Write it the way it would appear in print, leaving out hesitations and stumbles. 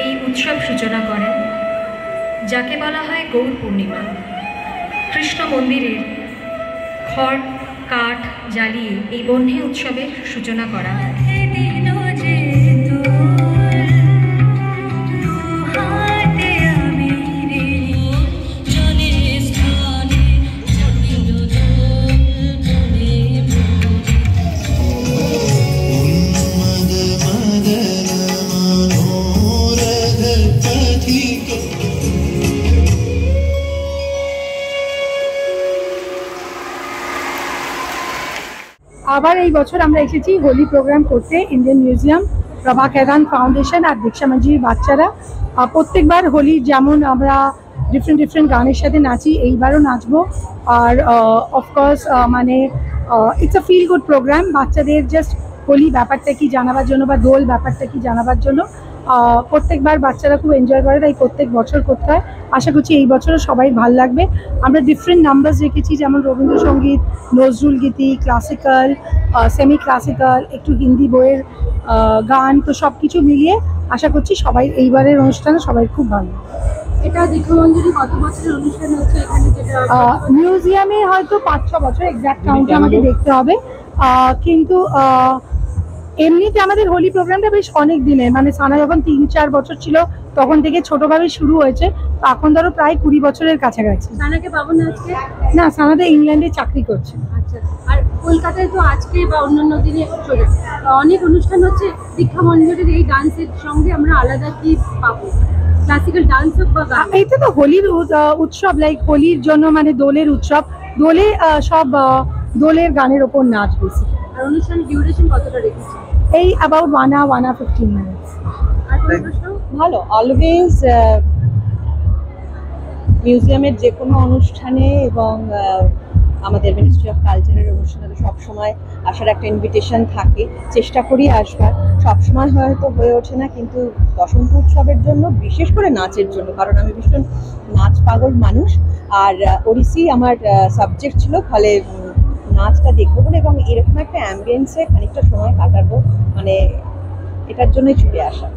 এই উৎসব সূচনা করেন, যাকে বলা হয় গৌর পূর্ণিমা। কৃষ্ণ মন্দিরের খড় কাঠ জ্বালিয়ে এই বহ্নি উৎসবের সূচনা করা হয়। আবার এই বছর আমরা এসেছি হোলি প্রোগ্রাম করতে ইন্ডিয়ান মিউজিয়াম, প্রভা কেদান ফাউন্ডেশন আর দীক্ষা মঞ্জির বাচ্চারা। প্রত্যেকবার হোলি যেমন আমরা ডিফারেন্ট গানের সাথে নাচি, এইবারও নাচবো। আর অফকোর্স মানে it's a feel good program, বাচ্চাদের জাস্ট হোলি ব্যাপারটা কি জানাবার জন্য বা দোল ব্যাপারটা কি জানাবার জন্য। প্রত্যেকবার বাচ্চারা খুব এনজয় করে, তাই প্রত্যেক বছর করতে হয়। আশা করছি এই বছরও সবাই ভালো লাগবে। আমরা ডিফারেন্ট নাম্বারস রেখেছি, যেমন রবীন্দ্রসঙ্গীত, নজরুল গীতি, ক্লাসিক্যাল, সেমি ক্লাসিক্যাল, একটু হিন্দি বইয়ের গান, তো সব কিছু মিলিয়ে আশা করছি সবাই এইবারের অনুষ্ঠানে সবাই খুব ভালো। এটা দীক্ষা মঞ্জিরে কত বছরের অনুষ্ঠান হচ্ছে এখানে? যেটা মিউজিয়ামে হয়তো 5-6 বছর, এক্স্যাক্ট কাউন্ট আমাকে দেখতে হবে, কিন্তু এমনিতে আমাদের হোলি প্রোগ্রামটা বেশ অনেক দিনের, মানে সানা যখন 3-4 বছর ছিল তখন থেকে ছোটভাবে শুরু হয়েছে, তো এখন ধরো প্রায় 20 বছরের কাছাকাছি। সানাকে পাবো না আজকে? না, সানাদা ইংল্যান্ডে চাকরি করছে। আচ্ছা, আর কলকাতায় তো আজকে বা অন্যান্য দিনে অনেক অনুষ্ঠান হচ্ছে, দীক্ষা মঞ্জিরের এই ডান্সের সঙ্গে আমরা আলাদা কি পাবো? ক্লাসিক্যাল ডান্স হোক বা গান? এইটা তো হোলির উৎসব, লাইক হোলির জন্য মানে দোলের উৎসব, দোলে সব দোলের গানের ওপর নাচ বেশি। আর অনুষ্ঠানের ডিউরেশন কতটা রেখেছি? এই অ্যাবাউট 1-15 মিনিটস। আর কোনো প্রশ্ন? ভালো। অলওয়েজ মিউজিয়ামের যে কোনো অনুষ্ঠানে এবং আমাদের মিনিস্ট্রি অফ কালচারের অনুষ্ঠানে সবসময় আসার একটা ইনভিটেশন থাকে, চেষ্টা করি আসবার। সবসময় হয়তো হয়ে ওঠে না, কিন্তু বসন্ত উৎসবের জন্য, বিশেষ করে নাচের জন্য, কারণ আমি ভীষণ নাচ পাগল মানুষ, আর ওড়িশি আমার সাবজেক্ট ছিল, ফলে নাচটা দেখবো বলে এবং এরকম একটা অ্যাম্বিয়েন্সে খানিকটা সময় কাটাবো, মানে এটার জন্যই ছুটে আসা।